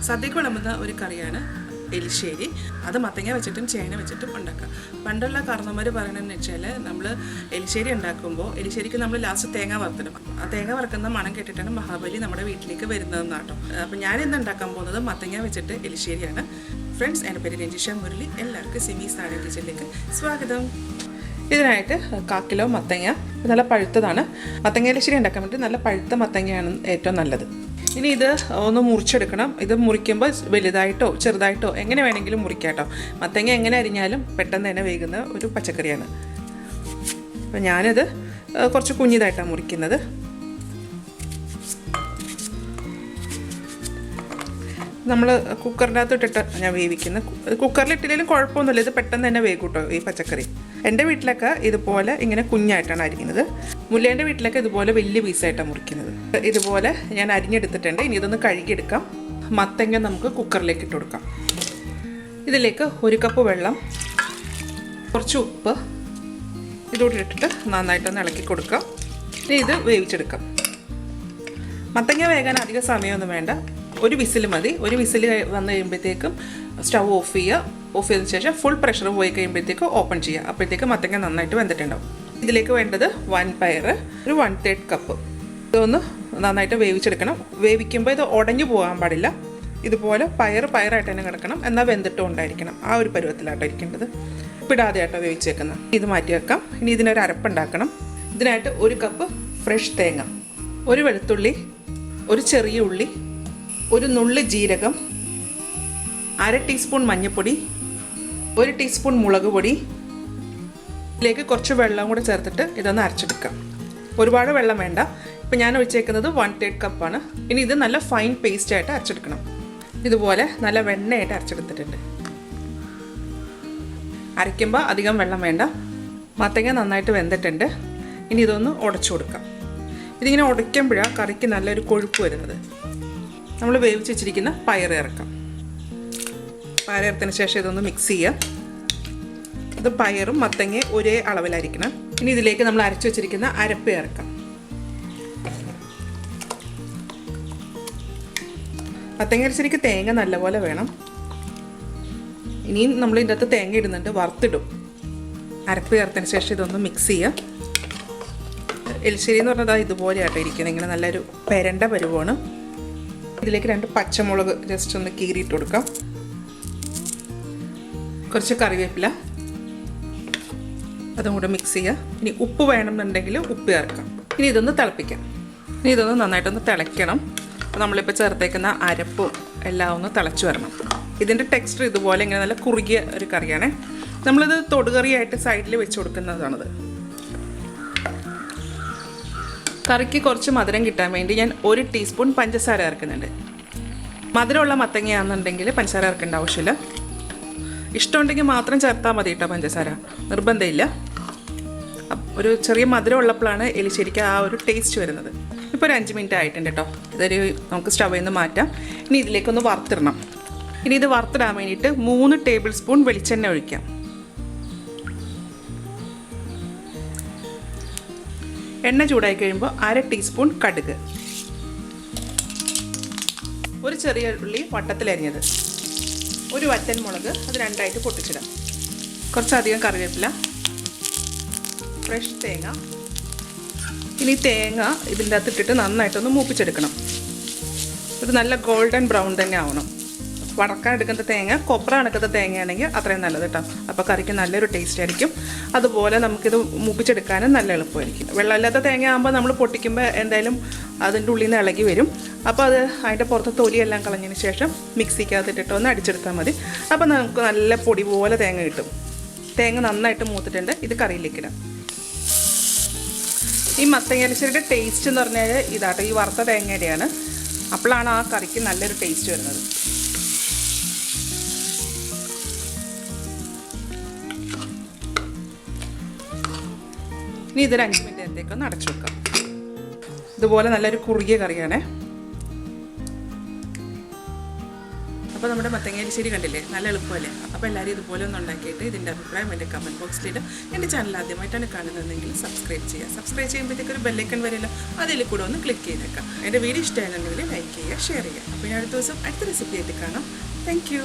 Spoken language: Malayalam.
സദ്യക്ക് വിളമ്പുന്ന ഒരു കറിയാണ് എലിശ്ശേരി. അത് മത്തങ്ങ വെച്ചിട്ടും ചേന വെച്ചിട്ടും ഉണ്ടാക്കാം. പണ്ടുള്ള കാരണവന്മാർ പറയണമെന്ന് വെച്ചാൽ നമ്മൾ എലിശ്ശേരി ഉണ്ടാക്കുമ്പോൾ എലിശ്ശേരിക്ക് നമ്മൾ ലാസ്റ്റ് തേങ്ങ വറുത്തിടും. ആ തേങ്ങ വറുക്കുന്ന മണം കേട്ടിട്ടാണ് മഹാബലി നമ്മുടെ വീട്ടിലേക്ക് വരുന്നതെന്നാട്ടോ. അപ്പോൾ ഞാനിന്ന് ഉണ്ടാക്കാൻ പോകുന്നത് മത്തങ്ങ വെച്ചിട്ട് എലിശ്ശേരിയാണ്. ഫ്രണ്ട്സ്, എൻ്റെ പേര് രഞ്ജിഷ മുരളി. എല്ലാവർക്കും സിമീസ് നാടൻ കിച്ചണിലേക്ക് സ്വാഗതം. ഇതിനായിട്ട് 1/4 കിലോ മത്തങ്ങ, നല്ല പഴുത്തതാണ്. മത്തങ്ങ എലിശ്ശേരി ഉണ്ടാക്കാൻ വേണ്ടി നല്ല പഴുത്ത മത്തങ്ങയാണ് ഏറ്റവും നല്ലത്. ഇനി ഇത് ഒന്ന് മുറിച്ചെടുക്കണം. ഇത് മുറിക്കുമ്പോൾ വലുതായിട്ടോ ചെറുതായിട്ടോ എങ്ങനെ വേണമെങ്കിലും മുറിക്കാം കേട്ടോ. മത്തങ്ങ എങ്ങനെ അരിഞ്ഞാലും പെട്ടെന്ന് തന്നെ വേകുന്ന ഒരു പച്ചക്കറിയാണ്. അപ്പം ഞാനിത് കുറച്ച് കുഞ്ഞിതായിട്ടാണ് മുറിക്കുന്നത്. നമ്മൾ കുക്കറിൻ്റെ അകത്ത് ഇട്ടിട്ട് ഞാൻ വേവിക്കുന്നത്. കുക്കറിലിട്ടില്ലെങ്കിലും കുഴപ്പമൊന്നുമില്ല, ഇത് പെട്ടെന്ന് തന്നെ വേകും കേട്ടോ ഈ പച്ചക്കറി. എൻ്റെ വീട്ടിലൊക്കെ ഇതുപോലെ ഇങ്ങനെ കുഞ്ഞായിട്ടാണ് അരിക്കുന്നത്. മുല്ലേൻ്റെ വീട്ടിലൊക്കെ ഇതുപോലെ വലിയ പീസായിട്ടാണ് മുറിക്കുന്നത്. ഇതുപോലെ ഞാൻ അരിഞ്ഞെടുത്തിട്ടുണ്ട്. ഇനി ഇതൊന്ന് കഴുകിയെടുക്കാം. മത്തങ്ങ നമുക്ക് കുക്കറിലേക്ക് ഇട്ട് കൊടുക്കാം. ഇതിലേക്ക് 1 കപ്പ് വെള്ളം, കുറച്ച് ഉപ്പ് ഇതോടെ ഇട്ടിട്ട് നന്നായിട്ടൊന്ന് ഇളക്കി കൊടുക്കാം. ഇനി ഇത് വേവിച്ചെടുക്കാം. മത്തങ്ങ വേകാൻ അധികം സമയമൊന്നും വേണ്ട, ഒരു വിസിൽ മതി. ഒരു വിസിൽ വന്നു കഴിയുമ്പോഴത്തേക്കും സ്റ്റൗ ഓഫ് ചെയ്യുക. ഓഫ് ചെയ്തതിന് ശേഷം ഫുൾ പ്രഷർ പോയി കഴിയുമ്പോഴത്തേക്ക് ഓപ്പൺ ചെയ്യുക. അപ്പോഴത്തേക്ക് മത്തങ്ങ നന്നായിട്ട് വെന്തിട്ടുണ്ടാവും. ഇതിലേക്ക് വേണ്ടത് വൻപയർ, ഒരു 1/3 കപ്പ്. ഇതൊന്ന് നന്നായിട്ട് വേവിച്ചെടുക്കണം. വേവിക്കുമ്പോൾ ഇത് ഉടഞ്ഞു പോകാൻ പാടില്ല. ഇതുപോലെ പയറായിട്ട് തന്നെ കിടക്കണം, എന്നാൽ വെന്തിട്ടും ഉണ്ടായിരിക്കണം. ആ ഒരു പരുവത്തിലാട്ടോ ഇരിക്കേണ്ടത്. ഇടാതെ ആട്ടോ വേവിച്ചേക്കുന്നത്. ഇത് മാറ്റി വെക്കാം. ഇനി ഇതിനൊരു അരപ്പുണ്ടാക്കണം. ഇതിനായിട്ട് 1 കപ്പ് ഫ്രഷ് തേങ്ങ, 1 വെളുത്തുള്ളി, 1 ചെറിയ ഉള്ളി, 1 നുള്ളി ജീരകം, 1/2 ടീസ്പൂൺ മഞ്ഞൾപ്പൊടി, 1 ടീസ്പൂൺ മുളക് പൊടി. ഇതിലേക്ക് കുറച്ച് വെള്ളം കൂടെ ചേർത്തിട്ട് ഇതൊന്ന് അരച്ചെടുക്കാം. ഒരുപാട് വെള്ളം വേണ്ട. ഇപ്പം ഞാൻ ഒഴിച്ചേക്കുന്നത് 1/3 കപ്പാണ്. ഇനി ഇത് നല്ല ഫൈൻ പേസ്റ്റായിട്ട് അരച്ചെടുക്കണം. ഇതുപോലെ നല്ല വെണ്ണയായിട്ട് അരച്ചെടുത്തിട്ടുണ്ട്. അരയ്ക്കുമ്പോൾ അധികം വെള്ളം വേണ്ട. മത്തങ്ങ നന്നായിട്ട് വെന്തിട്ടുണ്ട്. ഇനി ഇതൊന്ന് ഉടച്ചു കൊടുക്കാം. ഇതിങ്ങനെ ഉടയ്ക്കുമ്പോഴാണ് കറിക്ക് നല്ലൊരു കൊഴുപ്പ് വരുന്നത്. നമ്മൾ വേവിച്ച് വെച്ചിരിക്കുന്ന പയർ ഇറക്കാം. പയർ ഇറത്തതിന് ശേഷം ഇതൊന്ന് മിക്സ് ചെയ്യുക. ഇത് പയറും മത്തങ്ങയും ഒരേ അളവിലായിരിക്കണം. ഇനി ഇതിലേക്ക് നമ്മൾ അരച്ചു വെച്ചിരിക്കുന്ന അരപ്പ് ഇറക്കാം. മത്തങ്ങ അരച്ചിരിക്ക് തേങ്ങ നല്ലപോലെ വേണം. ഇനിയും നമ്മൾ ഇതിൻ്റെ അകത്ത് തേങ്ങ ഇടുന്നുണ്ട്, വറുത്തിടും. അരപ്പ് ചേർത്തതിന് ശേഷം ഇതൊന്ന് മിക്സ് ചെയ്യുക. എലിശ്ശേരി എന്ന് പറഞ്ഞാൽ ഇതുപോലെയാട്ടോ ഇരിക്കുന്നത്. ഇങ്ങനെ നല്ലൊരു പെരണ്ട പരുവാണ്. ഇതിലേക്ക് 2 പച്ചമുളക് ജസ്റ്റ് ഒന്ന് കീറിയിട്ട് കൊടുക്കാം. കുറച്ച് കറിവേപ്പില, അതും കൂടെ മിക്സ് ചെയ്യുക. ഇനി ഉപ്പ് വേണമെന്നുണ്ടെങ്കിൽ ഉപ്പ് ചേർക്കാം. ഇനി ഇതൊന്ന് തിളപ്പിക്കാം. ഇനി ഇതൊന്ന് നന്നായിട്ടൊന്ന് തിളയ്ക്കണം. അപ്പോൾ നമ്മളിപ്പോൾ ചേർത്തേക്കുന്ന അരപ്പും എല്ലാം ഒന്ന് തിളച്ച് വരണം. ഇതിൻ്റെ ടെക്സ്ചർ ഇതുപോലെ ഇങ്ങനെ നല്ല കുറുകിയ ഒരു കറിയാണ്. നമ്മളിത് തൊടുകറിയായിട്ട് സൈഡിൽ വെച്ച് കൊടുക്കുന്നതാണത്. കറിക്ക് കുറച്ച് മധുരം കിട്ടാൻ വേണ്ടി ഞാൻ 1 ടീസ്പൂൺ പഞ്ചസാര ചേർക്കുന്നുണ്ട്. മധുരമുള്ള മത്തങ്ങയാണെന്നുണ്ടെങ്കിൽ പഞ്ചസാര ചേർക്കേണ്ട ആവശ്യമില്ല. ഇഷ്ടമുണ്ടെങ്കിൽ മാത്രം ചേർത്താൽ മതി കേട്ടോ പഞ്ചസാര, നിർബന്ധമില്ല. ഒരു ചെറിയ മധുരം ഉള്ളപ്പോഴാണ് എലിശ്ശേരിക്ക് ആ ഒരു ടേസ്റ്റ് വരുന്നത്. ഇപ്പോൾ ഒരു 5 മിനിറ്റ് ആയിട്ടുണ്ട് കേട്ടോ. ഇതൊരു നമുക്ക് സ്റ്റവിൽ നിന്ന് മാറ്റാം. ഇനി ഇതിലേക്കൊന്ന് വറുത്തിടണം. ഇനി ഇത് വറുത്തിടാൻ വേണ്ടിയിട്ട് 3 ടേബിൾ സ്പൂൺ വെളിച്ചെണ്ണ ഒഴിക്കാം. എണ്ണ ചൂടായി കഴിയുമ്പോൾ 1/2 ടീസ്പൂൺ കടുക്, 1 ചെറിയ ഉള്ളി വട്ടത്തിലരിഞ്ഞത്, 1 വറ്റൽമുളക്, അത് 2ആയിട്ട് പൊട്ടിച്ചിടാം. കുറച്ചധികം കറിവേപ്പില, ഫ്രഷ് തേങ്ങ. ഇനി തേങ്ങ ഇതിൻ്റെ അകത്ത് ഇട്ടിട്ട് നന്നായിട്ടൊന്ന് മൂപ്പിച്ചെടുക്കണം. ഇത് നല്ല ഗോൾഡൻ ബ്രൗൺ തന്നെ ആവണം. വറക്കാൻ എടുക്കുന്ന തേങ്ങ കൊപ്ര കണക്കത്തെ തേങ്ങയാണെങ്കിൽ അത്രയും നല്ലത് കേട്ടോ. അപ്പോൾ കറിക്ക് നല്ലൊരു ടേസ്റ്റ് ആയിരിക്കും. അതുപോലെ നമുക്കിത് മൂപ്പിച്ചെടുക്കാനും നല്ല എളുപ്പമായിരിക്കും. വെള്ളമില്ലാത്ത തേങ്ങ ആകുമ്പോൾ നമ്മൾ പൊട്ടിക്കുമ്പോൾ എന്തായാലും അതിൻ്റെ ഉള്ളിൽ നിന്ന് ഇളകി വരും. അപ്പോൾ അത് അതിൻ്റെ പുറത്ത് തൊലിയെല്ലാം കളഞ്ഞതിന് ശേഷം മിക്സിക്കകത്തിട്ടിട്ട് ഒന്ന് അടിച്ചെടുത്താൽ മതി. അപ്പോൾ നമുക്ക് നല്ല പൊടി പോലെ തേങ്ങ കിട്ടും. തേങ്ങ നന്നായിട്ട് മൂത്തിട്ടുണ്ട്. ഇത് കറിയിലേക്കിടാം. ഈ മത്തങ്ങ എലിശ്ശേരിയുടെ ടേസ്റ്റ് എന്ന് പറഞ്ഞാൽ ഇതാട്ടോ, ഈ വറുത്ത തേങ്ങയുടെയാണ്. അപ്പോഴാണ് ആ കറിക്ക് നല്ലൊരു ടേസ്റ്റ് വരുന്നത്. ഇനി ഇതൊരു 5 മിനിറ്റ് നേരത്തേക്കൊന്ന് അടച്ചു വെക്കാം. ഇതുപോലെ നല്ലൊരു കുറുകിയ കറിയാണ്. അപ്പോൾ നമ്മുടെ മത്തങ്ങ എലിശ്ശേരി കണ്ടില്ലേ, നല്ല എളുപ്പമല്ലേ? അപ്പോൾ എല്ലാവരും ഇതുപോലെ ഒന്ന് ഉണ്ടാക്കിയിട്ട് ഇതിൻ്റെ അഭിപ്രായം എൻ്റെ കമൻറ്റ് ബോക്സിലിടും. എൻ്റെ ചാനൽ ആദ്യമായിട്ടാണ് കാണുന്നതെങ്കിൽ സബ്സ്ക്രൈബ് ചെയ്യുക. സബ്സ്ക്രൈബ് ചെയ്യുമ്പോഴത്തേക്ക് ഒരു ബെല്ലൈക്കൺ വരില്ല, അതിൽ കൂടെ ഒന്ന് ക്ലിക്ക് ചെയ്തേക്കാം. എൻ്റെ വീഡിയോ ഇഷ്ടമാണെന്നുണ്ടെങ്കിൽ ലൈക്ക് ചെയ്യുക, ഷെയർ ചെയ്യുക. അപ്പോൾ ഞാൻ അടുത്ത ദിവസം അടുത്ത റെസിപ്പി ആയിട്ട് കാണാം. Thank you.